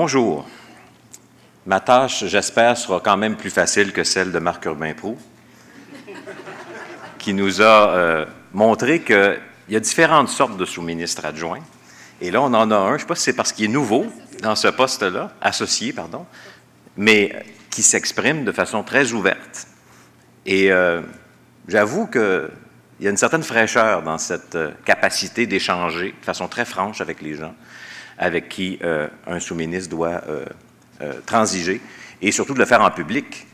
Bonjour. Ma tâche, j'espère, sera quand même plus facile que celle de Marc Urbain-Proulx, qui nous a montré qu'il y a différentes sortes de sous-ministres adjoints. Et là, on en a un, je ne sais pas si c'est parce qu'il est nouveau dans ce poste-là, associé, pardon, mais qui s'exprime de façon très ouverte. Et j'avoue qu'il y a une certaine fraîcheur dans cette capacité d'échanger de façon très franche avec les gens avec qui un sous-ministre doit transiger, et surtout de le faire en public,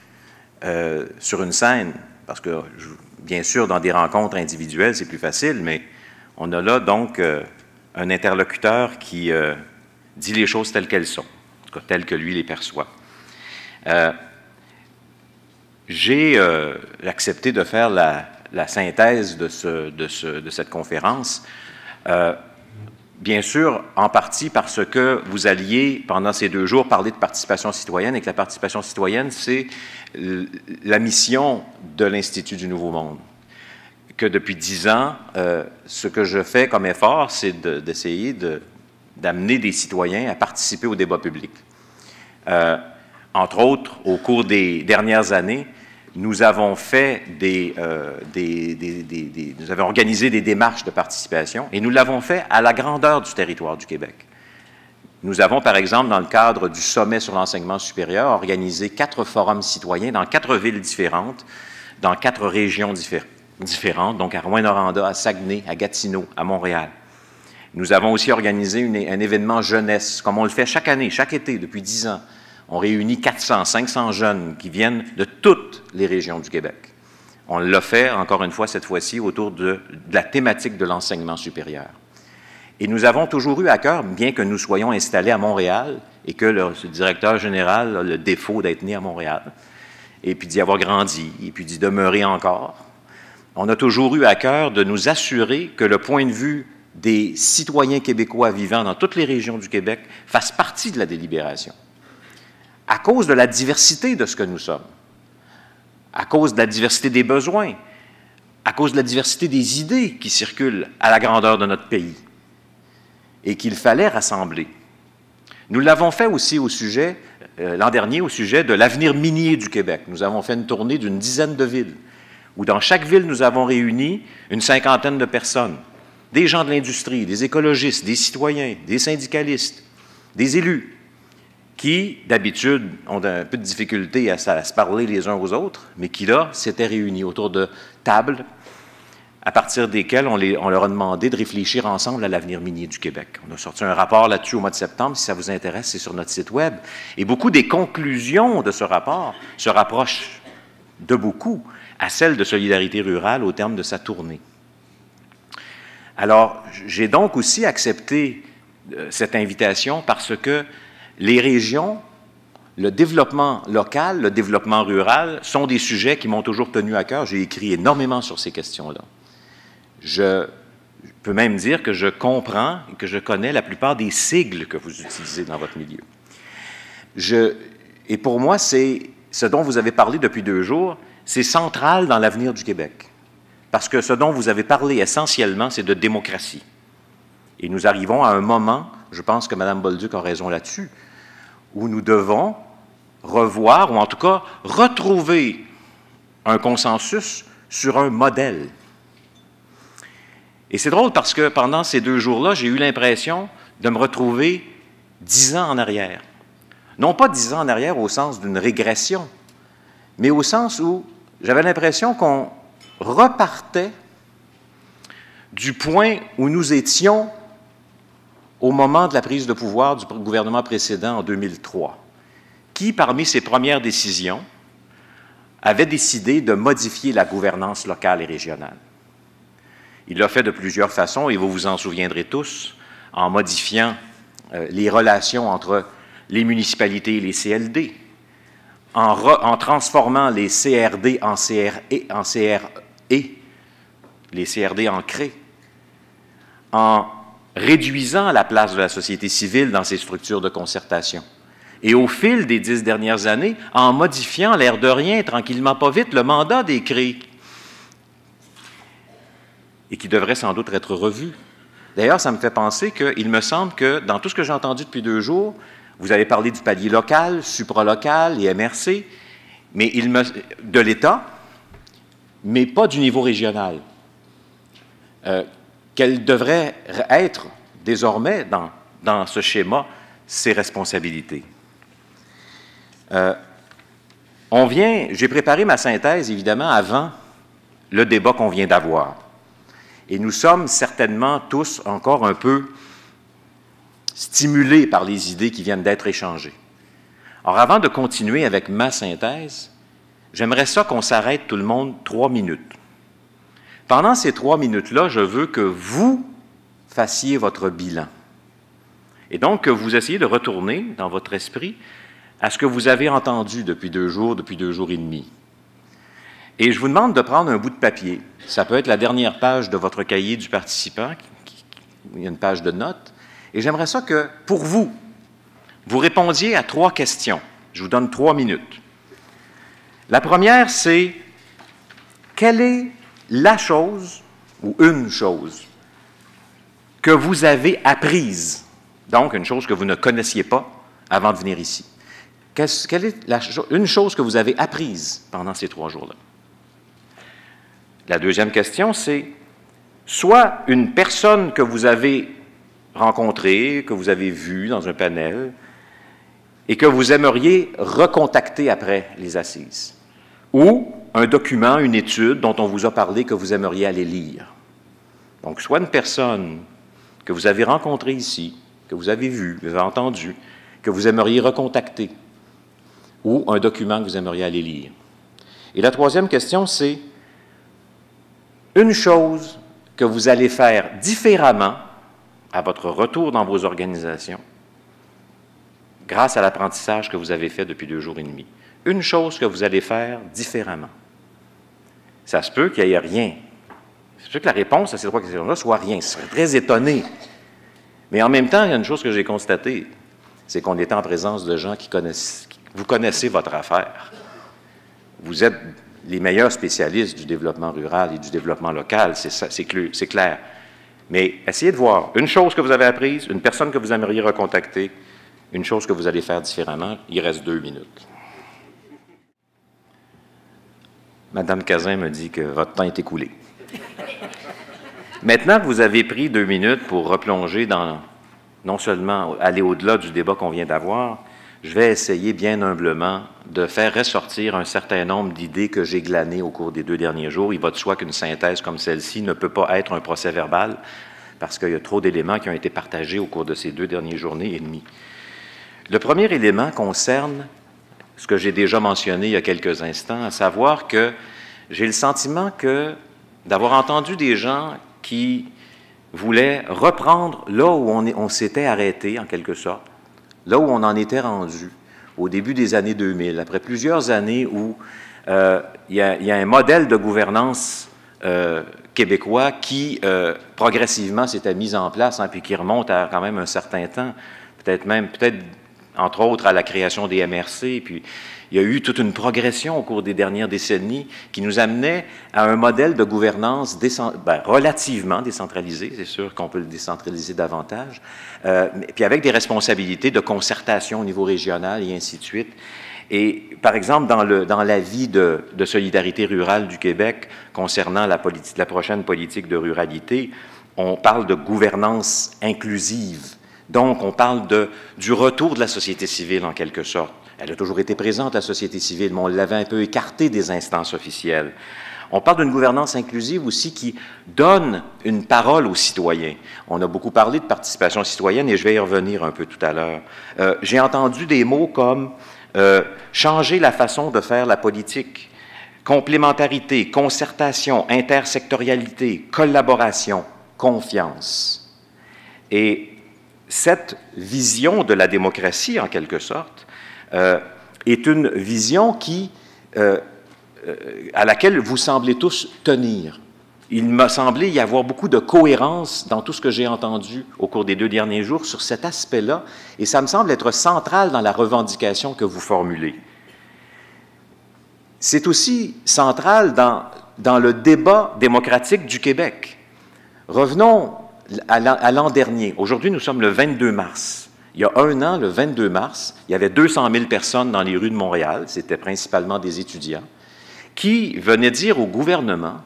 sur une scène, parce que, bien sûr, dans des rencontres individuelles, c'est plus facile, mais on a là, donc, un interlocuteur qui dit les choses telles qu'elles sont, en tout cas, telles que lui les perçoit. J'ai accepté de faire la synthèse de cette conférence, bien sûr, en partie parce que vous alliez, pendant ces 2 jours, parler de participation citoyenne, et que la participation citoyenne, c'est la mission de l'Institut du Nouveau Monde. Que depuis 10 ans, ce que je fais comme effort, c'est d'essayer d'amener des citoyens à participer au débat public. Entre autres, au cours des dernières années, nous avons fait nous avons organisé des démarches de participation, et nous l'avons fait à la grandeur du territoire du Québec. Nous avons, par exemple, dans le cadre du Sommet sur l'enseignement supérieur, organisé 4 forums citoyens dans 4 villes différentes, dans 4 régions différentes, donc à Rouyn-Noranda, à Saguenay, à Gatineau, à Montréal. Nous avons aussi organisé un événement jeunesse, comme on le fait chaque année, chaque été, depuis 10 ans. On réunit 400, 500 jeunes qui viennent de toutes les régions du Québec. On l'a fait, encore une fois, cette fois-ci, autour de la thématique de l'enseignement supérieur. Et nous avons toujours eu à cœur, bien que nous soyons installés à Montréal et que le directeur général a le défaut d'être né à Montréal, et puis d'y avoir grandi, et puis d'y demeurer encore, on a toujours eu à cœur de nous assurer que le point de vue des citoyens québécois vivant dans toutes les régions du Québec fasse partie de la délibération. À cause de la diversité de ce que nous sommes, à cause de la diversité des besoins, à cause de la diversité des idées qui circulent à la grandeur de notre pays et qu'il fallait rassembler. Nous l'avons fait aussi au sujet, l'an dernier, au sujet de l'avenir minier du Québec. Nous avons fait une tournée d'une dizaine de villes, où dans chaque ville, nous avons réuni une 50aine de personnes, des gens de l'industrie, des écologistes, des citoyens, des syndicalistes, des élus, qui, d'habitude, ont un peu de difficulté à se parler les uns aux autres, mais qui, là, s'étaient réunis autour de tables à partir desquelles on leur a demandé de réfléchir ensemble à l'avenir minier du Québec. On a sorti un rapport là-dessus au mois de septembre. Si ça vous intéresse, c'est sur notre site Web. Et beaucoup des conclusions de ce rapport se rapprochent de beaucoup à celles de Solidarité rurale au terme de sa tournée. Alors, j'ai donc aussi accepté cette invitation parce que les régions, le développement local, le développement rural sont des sujets qui m'ont toujours tenu à cœur. J'ai écrit énormément sur ces questions-là. Je peux même dire que je comprends et que je connais la plupart des sigles que vous utilisez dans votre milieu. Et pour moi, c'est ce dont vous avez parlé depuis 2 jours, c'est central dans l'avenir du Québec. Parce que ce dont vous avez parlé essentiellement, c'est de démocratie. Et nous arrivons à un moment, je pense que Mme Bolduc a raison là-dessus, où nous devons revoir, ou en tout cas retrouver un consensus sur un modèle. Et c'est drôle parce que pendant ces 2 jours-là, j'ai eu l'impression de me retrouver 10 ans en arrière. Non pas 10 ans en arrière au sens d'une régression, mais au sens où j'avais l'impression qu'on repartait du point où nous étions au moment de la prise de pouvoir du gouvernement précédent en 2003, qui, parmi ses premières décisions, avait décidé de modifier la gouvernance locale et régionale. Il l'a fait de plusieurs façons, et vous vous en souviendrez tous, en modifiant les relations entre les municipalités et les CLD, en transformant les CRD en CRE, les CRD en CRE, en réduisant la place de la société civile dans ces structures de concertation. Et au fil des 10 dernières années, en modifiant, l'air de rien, tranquillement pas vite, le mandat des CRE, et qui devrait sans doute être revu. D'ailleurs, ça me fait penser qu'il me semble que, dans tout ce que j'ai entendu depuis 2 jours, Vous avez parlé du palier local, supralocal et MRC, mais de l'État, mais pas du niveau régional. Quelles devraient être désormais dans ce schéma ses responsabilités? J'ai préparé ma synthèse, évidemment, avant le débat qu'on vient d'avoir. Et nous sommes certainement tous encore un peu stimulés par les idées qui viennent d'être échangées. Alors, avant de continuer avec ma synthèse, j'aimerais ça qu'on s'arrête tout le monde 3 minutes. Pendant ces 3 minutes-là, je veux que vous fassiez votre bilan. Et donc, que vous essayiez de retourner dans votre esprit à ce que vous avez entendu depuis 2 jours et demi. Et je vous demande de prendre un bout de papier. Ça peut être la dernière page de votre cahier du participant, il y a une page de notes. Et j'aimerais ça que, pour vous, vous répondiez à 3 questions. Je vous donne 3 minutes. La première, c'est quelle est la chose ou une chose que vous avez apprise, donc une chose que vous ne connaissiez pas avant de venir ici. Quelle est une chose que vous avez apprise pendant ces 3 jours-là? La deuxième question, c'est soit une personne que vous avez rencontrée, que vous avez vue dans un panel, et que vous aimeriez recontacter après les assises, ou un document, une étude dont on vous a parlé que vous aimeriez aller lire. Donc, soit une personne que vous avez rencontrée ici, que vous avez vue, que vous avez entendue, que vous aimeriez recontacter, ou un document que vous aimeriez aller lire. Et la troisième question, c'est une chose que vous allez faire différemment à votre retour dans vos organisations, grâce à l'apprentissage que vous avez fait depuis 2 jours et demi. Une chose que vous allez faire différemment. Ça se peut qu'il n'y ait rien. Ça se peut que la réponse à ces 3 questions-là soit rien. Ce serait très étonné. Mais en même temps, il y a une chose que j'ai constatée, c'est qu'on est en présence de gens qui connaissent, vous connaissez votre affaire. Vous êtes les meilleurs spécialistes du développement rural et du développement local, c'est clair. Mais essayez de voir une chose que vous avez apprise, une personne que vous aimeriez recontacter, une chose que vous allez faire différemment. Il reste 2 minutes. Madame Cazin me dit que votre temps est écoulé. Maintenant que vous avez pris 2 minutes pour replonger dans, non seulement aller au-delà du débat qu'on vient d'avoir, je vais essayer bien humblement de faire ressortir un certain nombre d'idées que j'ai glanées au cours des 2 derniers jours. Il va de soi qu'une synthèse comme celle-ci ne peut pas être un procès-verbal parce qu'il y a trop d'éléments qui ont été partagés au cours de ces 2 dernières journées et demie. Le premier élément concerne ce que j'ai déjà mentionné il y a quelques instants, à savoir que j'ai le sentiment que d'avoir entendu des gens qui voulaient reprendre là où on s'était arrêté, en quelque sorte, là où on en était rendu, au début des années 2000, après plusieurs années où il y a un modèle de gouvernance québécois qui, progressivement, s'était mis en place, hein, puis qui remonte à quand même un certain temps, peut-être entre autres à la création des MRC, puis il y a eu toute une progression au cours des dernières décennies qui nous amenait à un modèle de gouvernance relativement décentralisé, c'est sûr qu'on peut le décentraliser davantage, puis avec des responsabilités de concertation au niveau régional et ainsi de suite. Et par exemple, dans l'avis de Solidarité rurale du Québec concernant la prochaine politique de ruralité, on parle de gouvernance inclusive. Donc, on parle du retour de la société civile, en quelque sorte. Elle a toujours été présente, la société civile, mais on l'avait un peu écartée des instances officielles. On parle d'une gouvernance inclusive aussi qui donne une parole aux citoyens. On a beaucoup parlé de participation citoyenne et je vais y revenir un peu tout à l'heure. J'ai entendu des mots comme changer la façon de faire la politique, complémentarité, concertation, intersectorialité, collaboration, confiance. Et cette vision de la démocratie, en quelque sorte, est une vision à laquelle vous semblez tous tenir. Il m'a semblé y avoir beaucoup de cohérence dans tout ce que j'ai entendu au cours des 2 derniers jours sur cet aspect-là, et ça me semble être central dans la revendication que vous formulez. C'est aussi central dans le débat démocratique du Québec. Revenons à l'an dernier. Aujourd'hui, nous sommes le 22 mars. Il y a un an, le 22 mars, il y avait 200 000 personnes dans les rues de Montréal, c'était principalement des étudiants, qui venaient dire au gouvernement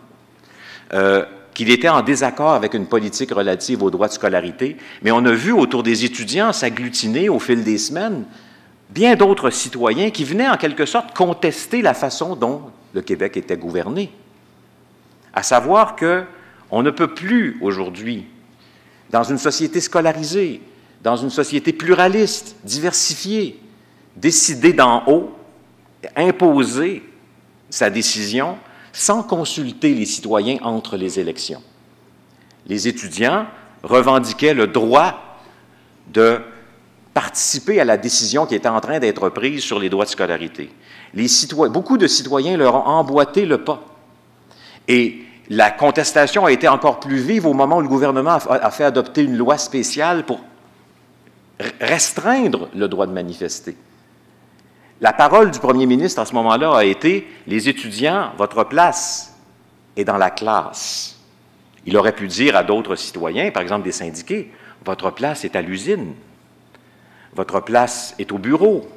qu'il était en désaccord avec une politique relative aux droits de scolarité, mais on a vu autour des étudiants s'agglutiner au fil des semaines bien d'autres citoyens qui venaient en quelque sorte contester la façon dont le Québec était gouverné. À savoir qu'on ne peut plus aujourd'hui, dans une société scolarisée, dans une société pluraliste, diversifiée, décider d'en haut, imposer sa décision sans consulter les citoyens entre les élections. Les étudiants revendiquaient le droit de participer à la décision qui était en train d'être prise sur les droits de scolarité. Beaucoup de citoyens leur ont emboîté le pas. Et la contestation a été encore plus vive au moment où le gouvernement a fait adopter une loi spéciale pour restreindre le droit de manifester. La parole du premier ministre à ce moment-là a été « Les étudiants, votre place est dans la classe ». Il aurait pu dire à d'autres citoyens, par exemple des syndiqués, « Votre place est à l'usine, votre place est au bureau ».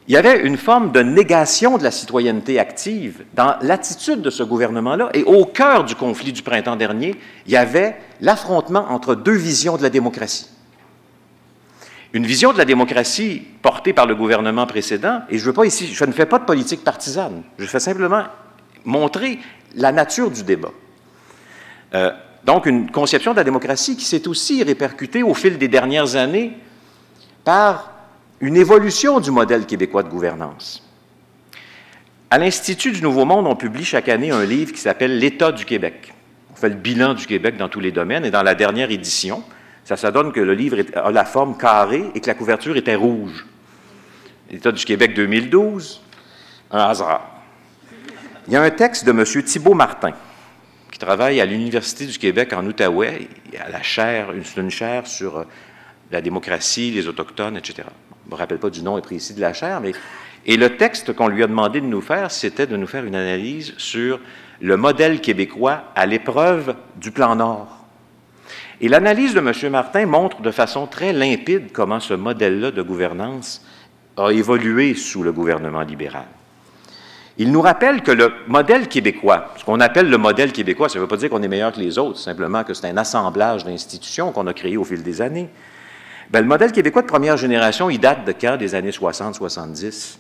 Il y avait une forme de négation de la citoyenneté active dans l'attitude de ce gouvernement-là, et au cœur du conflit du printemps dernier, il y avait l'affrontement entre deux visions de la démocratie. Une vision de la démocratie portée par le gouvernement précédent, et je ne fais pas de politique partisane, je fais simplement montrer la nature du débat. Donc, une conception de la démocratie qui s'est aussi répercutée au fil des dernières années par une évolution du modèle québécois de gouvernance. À l'Institut du Nouveau Monde, on publie chaque année un livre qui s'appelle « L'État du Québec ». On fait le bilan du Québec dans tous les domaines, et dans la dernière édition, ça donne que le livre a la forme carrée et que la couverture était rouge. L'État du Québec 2012, un hasard. Il y a un texte de M. Thibault Martin, qui travaille à l'Université du Québec en Outaouais, à la chaire, une chaire sur la démocratie, les Autochtones, etc. Je ne me rappelle pas du nom précis de la chaire, mais... Et le texte qu'on lui a demandé de nous faire, c'était de nous faire une analyse sur le modèle québécois à l'épreuve du plan Nord. Et l'analyse de M. Martin montre de façon très limpide comment ce modèle-là de gouvernance a évolué sous le gouvernement libéral. Il nous rappelle que le modèle québécois, ce qu'on appelle le modèle québécois, ça ne veut pas dire qu'on est meilleur que les autres, simplement que c'est un assemblage d'institutions qu'on a créé au fil des années. Bien, le modèle québécois de première génération, il date de quand? Des années 60-70,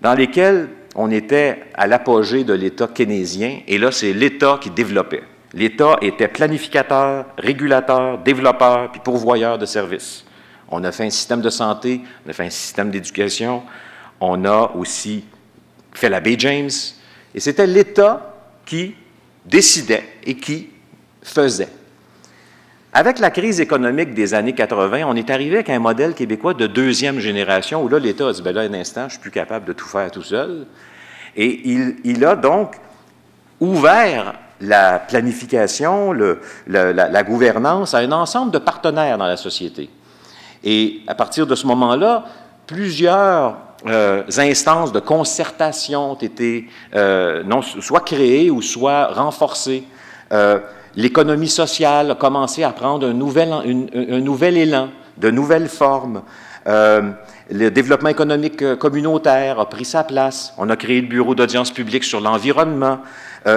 dans lesquels on était à l'apogée de l'État keynésien, et là, c'est l'État qui développait. L'État était planificateur, régulateur, développeur, puis pourvoyeur de services. On a fait un système de santé, on a fait un système d'éducation, on a aussi fait la baie James, et c'était l'État qui décidait et qui faisait. Avec la crise économique des années 80, on est arrivé avec un modèle québécois de deuxième génération, où là, l'État a dit, bien là, un instant, je ne suis plus capable de tout faire tout seul. Et il a donc ouvert la planification, la gouvernance à un ensemble de partenaires dans la société. Et à partir de ce moment-là, plusieurs instances de concertation ont été soit créées ou soit renforcées. L'économie sociale a commencé à prendre un nouvel élan, de nouvelles formes. Le développement économique communautaire a pris sa place. On a créé le bureau d'audience publique sur l'environnement,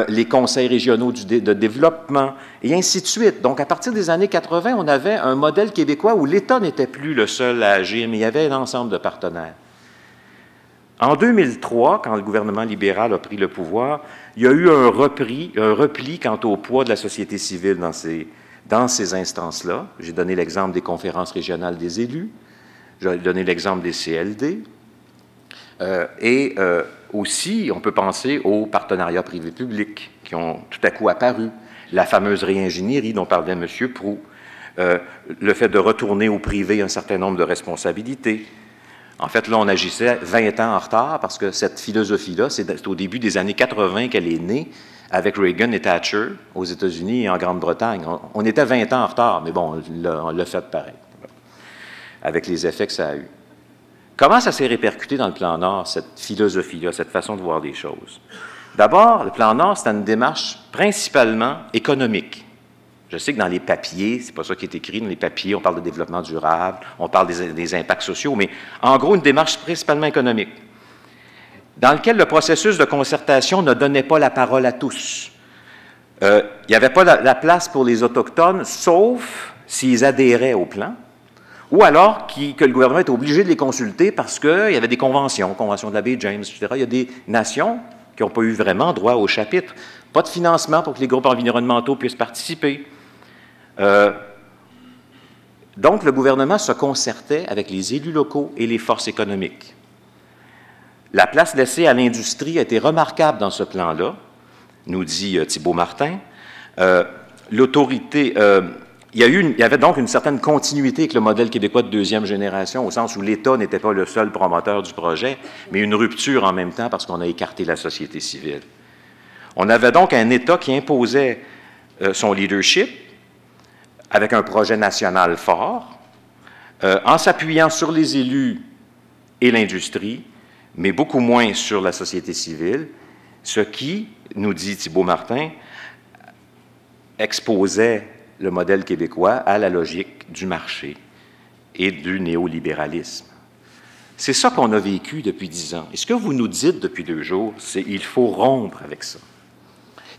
les conseils régionaux de développement, et ainsi de suite. Donc, à partir des années 80, on avait un modèle québécois où l'État n'était plus le seul à agir, mais il y avait un ensemble de partenaires. En 2003, quand le gouvernement libéral a pris le pouvoir, il y a eu un repli quant au poids de la société civile dans ces instances-là. J'ai donné l'exemple des conférences régionales des élus, j'ai donné l'exemple des CLD, aussi, on peut penser aux partenariats privés-publics qui ont tout à coup apparu, la fameuse réingénierie dont parlait M. Proulx, le fait de retourner au privé un certain nombre de responsabilités. En fait, là, on agissait 20 ans en retard parce que cette philosophie-là, c'est au début des années 80 qu'elle est née avec Reagan et Thatcher aux États-Unis et en Grande-Bretagne. On était 20 ans en retard, mais bon, on l'a fait pareil, avec les effets que ça a eu. Comment ça s'est répercuté dans le plan Nord, cette philosophie-là, cette façon de voir les choses? D'abord, le plan Nord, c'était une démarche principalement économique. Je sais que dans les papiers, c'est pas ça qui est écrit, dans les papiers, on parle de développement durable, on parle des impacts sociaux, mais en gros, une démarche principalement économique, dans lequel le processus de concertation ne donnait pas la parole à tous. Il n'y avait pas la place pour les Autochtones, sauf s'ils adhéraient au plan, ou alors que le gouvernement était obligé de les consulter parce qu'il y avait des conventions, convention de la baie James, etc. Il y a des nations qui n'ont pas eu vraiment droit au chapitre. Pas de financement pour que les groupes environnementaux puissent participer. Donc, le gouvernement se concertait avec les élus locaux et les forces économiques. La place laissée à l'industrie a été remarquable dans ce plan-là, nous dit Thibault Martin. L'autorité, il y avait donc une certaine continuité avec le modèle québécois de deuxième génération, au sens où l'État n'était pas le seul promoteur du projet, mais une rupture en même temps parce qu'on a écarté la société civile. On avait donc un État qui imposait son leadership avec un projet national fort, en s'appuyant sur les élus et l'industrie, mais beaucoup moins sur la société civile, ce qui, nous dit Thibault Martin, exposait le modèle québécois à la logique du marché et du néolibéralisme. C'est ça qu'on a vécu depuis 10 ans. Et ce que vous nous dites depuis 2 jours, c'est qu'il faut rompre avec ça.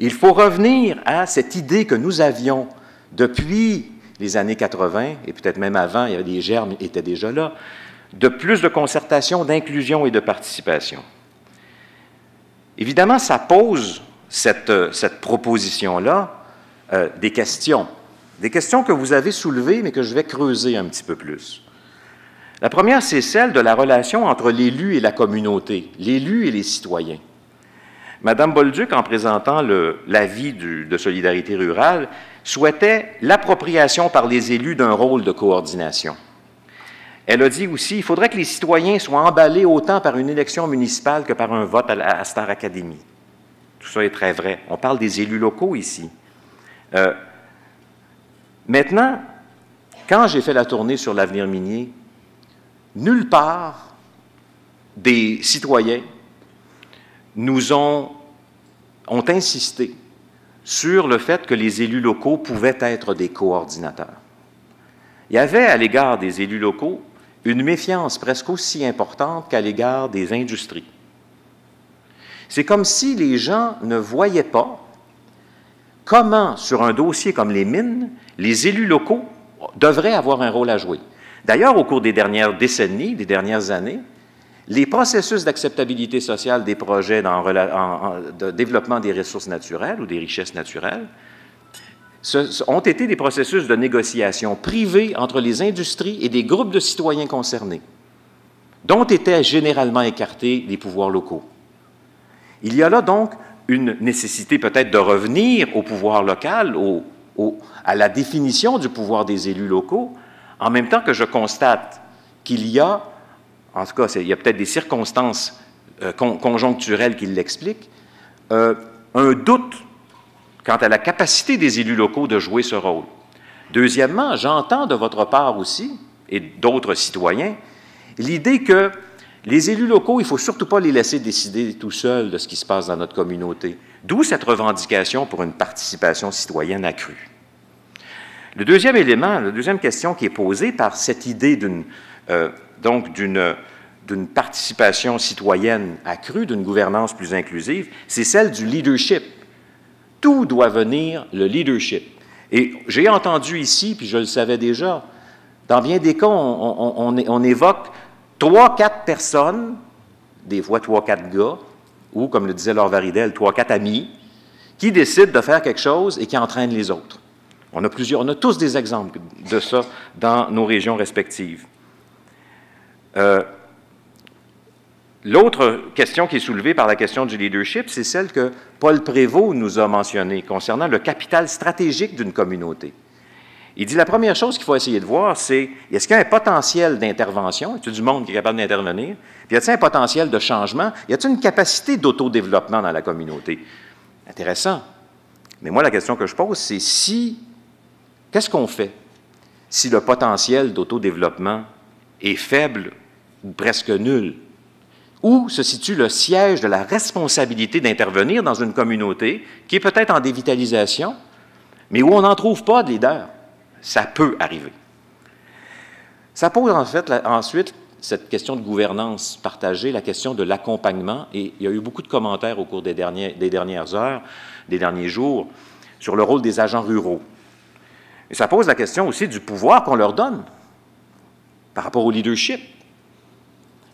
Il faut revenir à cette idée que nous avions depuis les années 80, et peut-être même avant, il y avait des germes qui étaient déjà là, de plus de concertation, d'inclusion et de participation. Évidemment, ça pose, cette proposition-là, des questions que vous avez soulevées, mais que je vais creuser un petit peu plus. La première, c'est celle de la relation entre l'élu et la communauté, l'élu et les citoyens. Mme Bolduc, en présentant l'avis de Solidarité rurale, souhaitait l'appropriation par les élus d'un rôle de coordination. Elle a dit aussi qu'il faudrait que les citoyens soient emballés autant par une élection municipale que par un vote à Star Academy. Tout ça est très vrai. On parle des élus locaux ici. Maintenant, quand j'ai fait la tournée sur l'avenir minier, nulle part des citoyens nous ont insisté sur le fait que les élus locaux pouvaient être des coordinateurs. Il y avait à l'égard des élus locaux une méfiance presque aussi importante qu'à l'égard des industries. C'est comme si les gens ne voyaient pas comment, sur un dossier comme les mines, les élus locaux devraient avoir un rôle à jouer. D'ailleurs, au cours des dernières décennies, des dernières années, les processus d'acceptabilité sociale des projets de développement des ressources naturelles ou des richesses naturelles ont été des processus de négociation privés entre les industries et des groupes de citoyens concernés, dont étaient généralement écartés les pouvoirs locaux. Il y a là donc une nécessité peut-être de revenir au pouvoir local, à la définition du pouvoir des élus locaux, en même temps que je constate qu'il y a, en tout cas, il y a peut-être des circonstances conjoncturelles qui l'expliquent, un doute quant à la capacité des élus locaux de jouer ce rôle. Deuxièmement, j'entends de votre part aussi, et d'autres citoyens, l'idée que les élus locaux, il ne faut surtout pas les laisser décider tout seuls de ce qui se passe dans notre communauté. D'où cette revendication pour une participation citoyenne accrue. Le deuxième élément, la deuxième question qui est posée par cette idée d'une participation citoyenne accrue, d'une gouvernance plus inclusive, c'est celle du leadership. Tout doit venir le leadership. Et j'ai entendu ici, puis je le savais déjà, dans bien des cas, on évoque 3-4 personnes, des fois 3-4 gars, ou, comme le disait Laure Varidel, 3-4 amis, qui décident de faire quelque chose et qui entraînent les autres. On a tous des exemples de ça dans nos régions respectives. L'autre question qui est soulevée par la question du leadership, c'est celle que Paul Prévost nous a mentionnée concernant le capital stratégique d'une communauté. Il dit la première chose qu'il faut essayer de voir, c'est est-ce qu'il y a un potentiel d'intervention? Y a-t-il du monde qui est capable d'intervenir? Puis y a-t-il un potentiel de changement? Y a-t-il une capacité d'autodéveloppement dans la communauté? Intéressant. Mais moi, la question que je pose, c'est qu'est-ce qu'on fait si le potentiel d'autodéveloppement est faible ou presque nul? Où se situe le siège de la responsabilité d'intervenir dans une communauté qui est peut-être en dévitalisation, mais où on n'en trouve pas de leader. Ça peut arriver. Ça pose en fait ensuite cette question de gouvernance partagée, la question de l'accompagnement, et il y a eu beaucoup de commentaires au cours des dernières heures, des derniers jours, sur le rôle des agents ruraux. Et ça pose la question aussi du pouvoir qu'on leur donne par rapport au leadership.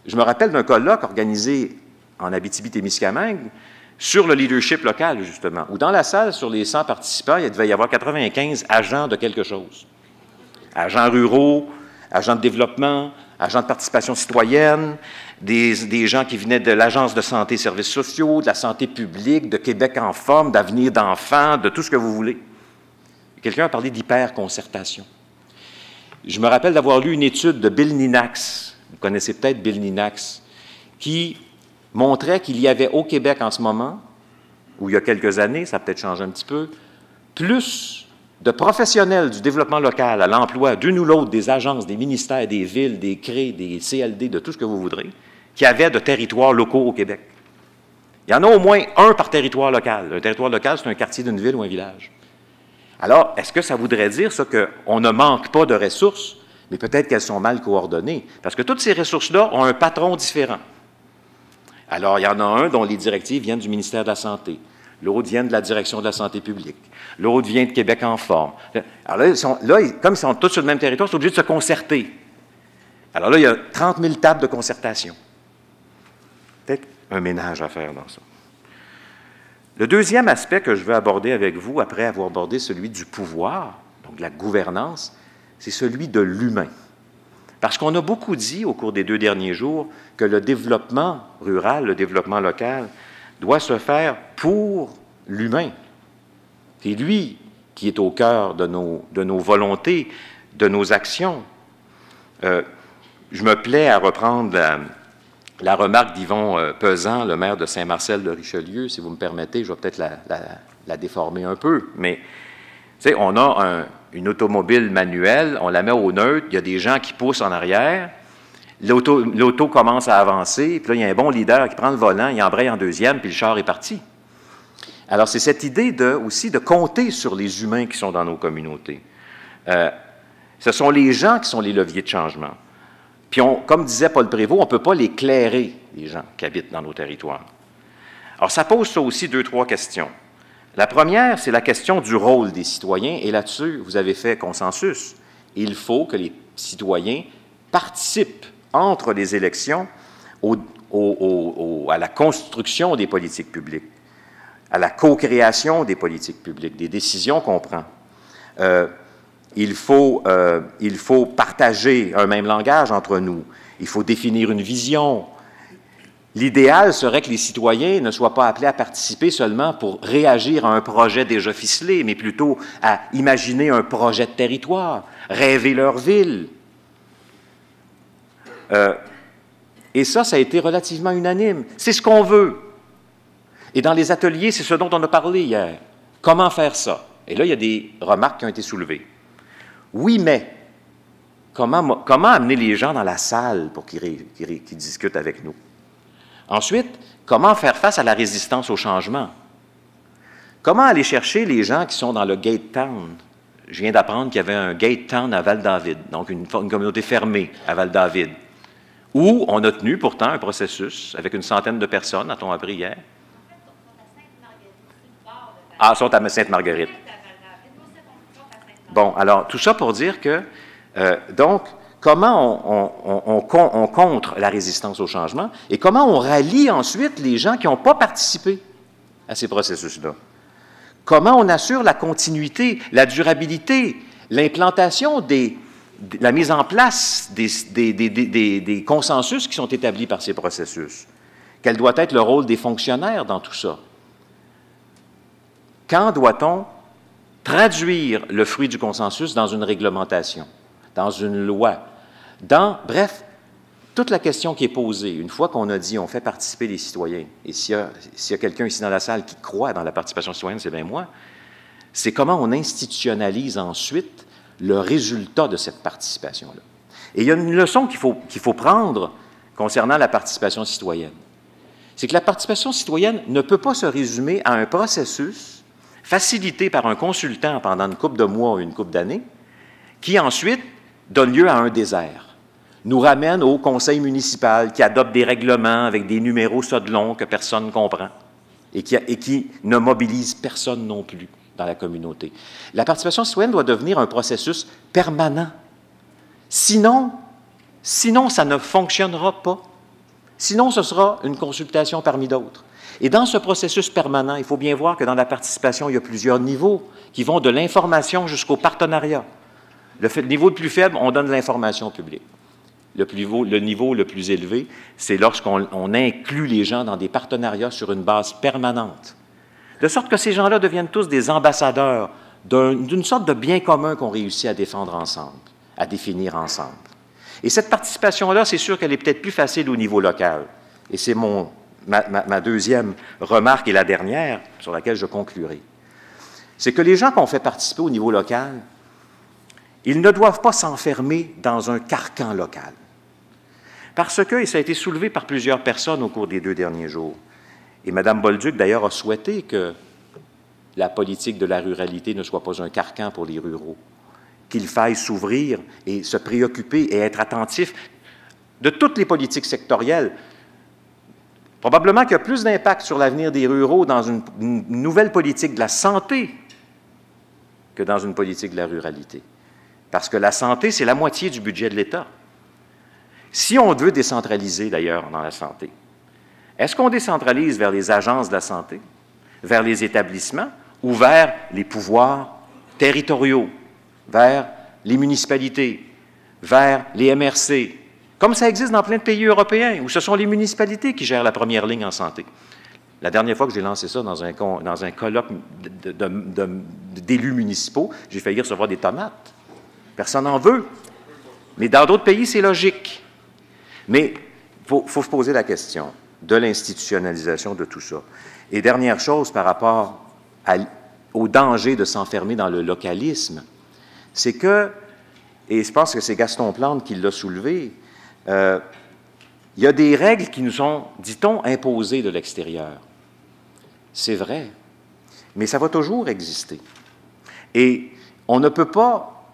Je me rappelle d'un colloque organisé en Abitibi-Témiscamingue sur le leadership local, justement, où dans la salle, sur les 100 participants, il devait y avoir 95 agents de quelque chose. Agents ruraux, agents de développement, agents de participation citoyenne, des gens qui venaient de l'Agence de santé et services sociaux, de la santé publique, de Québec en forme, d'Avenir d'enfants, de tout ce que vous voulez. Quelqu'un a parlé d'hyper-concertation. Je me rappelle d'avoir lu une étude de Bill Ninax, vous connaissez peut-être Bill Ninax, qui montrait qu'il y avait au Québec en ce moment, ou il y a quelques années, ça a peut-être changé un petit peu, plus de professionnels du développement local à l'emploi d'une ou l'autre des agences, des ministères, des villes, des CRE, des CLD, de tout ce que vous voudrez, qui avaient de territoires locaux au Québec. Il y en a au moins un par territoire local. Un territoire local, c'est un quartier d'une ville ou un village. Alors, est-ce que ça voudrait dire ça qu'on ne manque pas de ressources, mais peut-être qu'elles sont mal coordonnées? Parce que toutes ces ressources-là ont un patron différent. Alors, il y en a un dont les directives viennent du ministère de la Santé. L'autre vient de la direction de la santé publique. L'autre vient de Québec en forme. Alors là, comme ils sont tous sur le même territoire, ils sont obligés de se concerter. Alors là, il y a 30 000 tables de concertation. Peut-être un ménage à faire dans ça. Le deuxième aspect que je veux aborder avec vous, après avoir abordé celui du pouvoir, donc de la gouvernance, c'est celui de l'humain. Parce qu'on a beaucoup dit au cours des 2 derniers jours que le développement rural, le développement local, doit se faire pour l'humain. C'est lui qui est au cœur de nos volontés, de nos actions. Je me plais à reprendre la remarque d'Yvon Pesant, le maire de Saint-Marcel-de-Richelieu, si vous me permettez, je vais peut-être la déformer un peu, mais tu sais, on a une automobile manuelle, on la met au neutre, il y a des gens qui poussent en arrière, l'auto commence à avancer, puis là, il y a un bon leader qui prend le volant, il embraye en deuxième, puis le char est parti. Alors, c'est cette idée aussi de compter sur les humains qui sont dans nos communautés. Ce sont les gens qui sont les leviers de changement. Puis, comme disait Paul Prévost, on ne peut pas les clairer, les gens qui habitent dans nos territoires. Alors, ça pose ça aussi 2-3 questions. La première, c'est la question du rôle des citoyens, et là-dessus, vous avez fait consensus. Il faut que les citoyens participent entre les élections à la construction des politiques publiques, à la co-création des politiques publiques, des décisions qu'on prend. Il faut partager un même langage entre nous. Il faut définir une vision. L'idéal serait que les citoyens ne soient pas appelés à participer seulement pour réagir à un projet déjà ficelé, mais plutôt à imaginer un projet de territoire, rêver leur ville. Et ça a été relativement unanime. C'est ce qu'on veut. Et dans les ateliers, c'est ce dont on a parlé hier. Comment faire ça? Et là, il y a des remarques qui ont été soulevées. Oui, mais comment amener les gens dans la salle pour qu'ils discutent avec nous? Ensuite, comment faire face à la résistance au changement? Comment aller chercher les gens qui sont dans le Gate Town? Je viens d'apprendre qu'il y avait un Gate Town à Val-David, donc une communauté fermée à Val-David, où on a tenu pourtant un processus avec une centaine de personnes, a-t-on appris hier? Ah, ils sont à Sainte-Marguerite. Bon, alors, tout ça pour dire que, donc, comment on contre la résistance au changement et comment on rallie ensuite les gens qui n'ont pas participé à ces processus-là? Comment on assure la continuité, la durabilité, l'implantation la mise en place des consensus qui sont établis par ces processus? Quel doit être le rôle des fonctionnaires dans tout ça? Quand doit-on traduire le fruit du consensus dans une réglementation, dans une loi, bref, toute la question qui est posée, une fois qu'on a dit on fait participer les citoyens, et s'il y a quelqu'un ici dans la salle qui croit dans la participation citoyenne, c'est bien moi, c'est comment on institutionnalise ensuite le résultat de cette participation-là. Et il y a une leçon qu'il faut prendre concernant la participation citoyenne. C'est que la participation citoyenne ne peut pas se résumer à un processus facilité par un consultant pendant une couple de mois ou une couple d'années, qui ensuite donne lieu à un désert, nous ramène au conseil municipal qui adopte des règlements avec des numéros longs que personne ne comprend et qui ne mobilise personne non plus dans la communauté. La participation citoyenne doit devenir un processus permanent. Sinon, ça ne fonctionnera pas. Sinon, ce sera une consultation parmi d'autres. Et dans ce processus permanent, il faut bien voir que dans la participation, il y a plusieurs niveaux qui vont de l'information jusqu'au partenariat. Le niveau le plus faible, on donne de l'information publique. Le niveau le plus élevé, c'est lorsqu'on inclut les gens dans des partenariats sur une base permanente. De sorte que ces gens-là deviennent tous des ambassadeurs d'une sorte de bien commun qu'on réussit à défendre ensemble, à définir ensemble. Et cette participation-là, c'est sûr qu'elle est peut-être plus facile au niveau local. Et c'est ma deuxième remarque et la dernière sur laquelle je conclurai. C'est que les gens qu'on fait participer au niveau local, ils ne doivent pas s'enfermer dans un carcan local. Parce que, et ça a été soulevé par plusieurs personnes au cours des 2 derniers jours, et Mme Bolduc, d'ailleurs, a souhaité que la politique de la ruralité ne soit pas un carcan pour les ruraux, qu'il faille s'ouvrir et se préoccuper et être attentif de toutes les politiques sectorielles. Probablement qu'il y a plus d'impact sur l'avenir des ruraux dans une nouvelle politique de la santé que dans une politique de la ruralité. Parce que la santé, c'est la moitié du budget de l'État. Si on veut décentraliser, d'ailleurs, dans la santé, est-ce qu'on décentralise vers les agences de la santé, vers les établissements ou vers les pouvoirs territoriaux, vers les municipalités, vers les MRC, comme ça existe dans plein de pays européens, où ce sont les municipalités qui gèrent la première ligne en santé. La dernière fois que j'ai lancé ça dans un colloque d'élus municipaux, j'ai failli recevoir des tomates. Personne n'en veut. Mais dans d'autres pays, c'est logique. Mais il faut se poser la question de l'institutionnalisation de tout ça. Et dernière chose par rapport au danger de s'enfermer dans le localisme, c'est que, et je pense que c'est Gaston Plante qui l'a soulevé, il y a des règles qui nous sont, dit-on, imposées de l'extérieur. C'est vrai, mais ça va toujours exister. Et on ne peut pas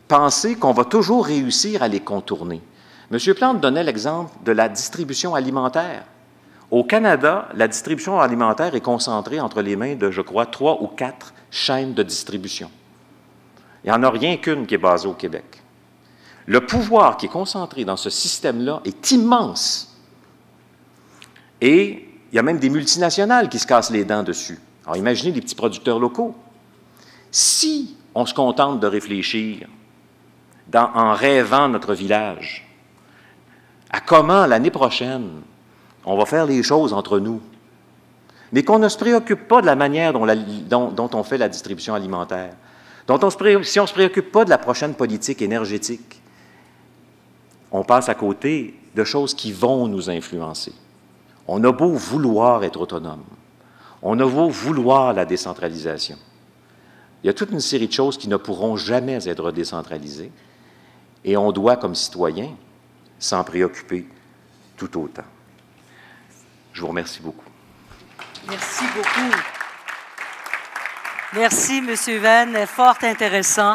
penser qu'on va toujours réussir à les contourner. M. Plante donnait l'exemple de la distribution alimentaire. Au Canada, la distribution alimentaire est concentrée entre les mains de, je crois, 3 ou 4 chaînes de distribution. Il n'y en a rien qu'une qui est basée au Québec. Le pouvoir qui est concentré dans ce système-là est immense. Et il y a même des multinationales qui se cassent les dents dessus. Alors imaginez les petits producteurs locaux. Si on se contente de réfléchir en rêvant notre village à comment l'année prochaine on va faire les choses entre nous, mais qu'on ne se préoccupe pas de la manière dont on fait la distribution alimentaire, si on ne se préoccupe pas de la prochaine politique énergétique, on passe à côté de choses qui vont nous influencer. On a beau vouloir être autonome, on a beau vouloir la décentralisation. Il y a toute une série de choses qui ne pourront jamais être décentralisées et on doit, comme citoyens, s'en préoccuper tout autant. Je vous remercie beaucoup. Merci beaucoup. Merci, M. Venn. Fort intéressant.